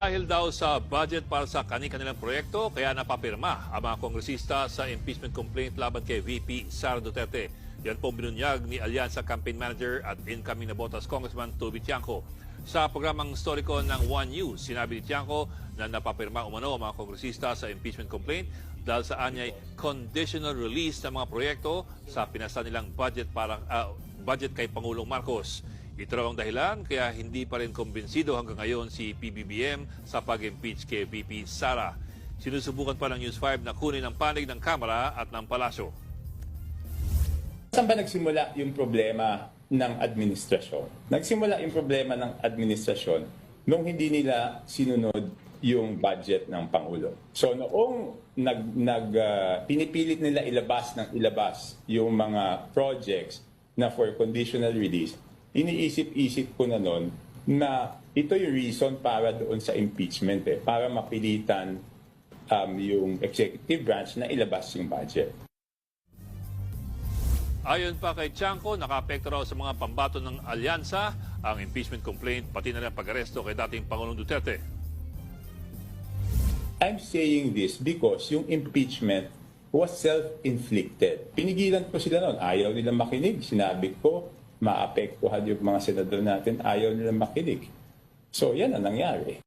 Dahil daw sa budget para sa kani-kanilang proyekto, kaya napapirma ang mga kongresista sa impeachment complaint laban kay VP Sara Duterte. Yan po binunyag ni Alyansa Campaign Manager at incoming na Botas Congressman Toby Tiangco. Sa programang historiko ng One News, sinabi ni Tiangco na napapirma umano ang mga kongresista sa impeachment complaint dahil sa anyay conditional release ng mga proyekto sa pinasa nilang budget kay Pangulong Marcos. Ito raw ang dahilan kaya hindi pa rin kumbinsido hanggang ngayon si PBBM sa pag-impeach kay VP Sara. Sinusubukan pa ng News 5 na kunin ang panig ng Kamara at ng Palasyo. Saan ba nagsimula yung problema ng administrasyon? Nagsimula yung problema ng administrasyon nung hindi nila sinunod yung budget ng Pangulo. So noong pinipilit nila ilabas yung mga projects na for conditional release, iniisip-isip ko na noon na ito yung reason para doon sa impeachment, para mapilitan yung executive branch na ilabas yung budget. Ayon pa kay Tiangco, nakaapekto raw sa mga pambato ng alyansa ang impeachment complaint pati na rin pag-aresto kay dating Pangulong Duterte. I'm saying this because yung impeachment was self-inflicted. Pinigilan ko sila noon. Ayaw nilang makinig. Sinabi ko, maapektuhan yung mga senador natin. Ayaw nilang makinig. So yan ang nangyari.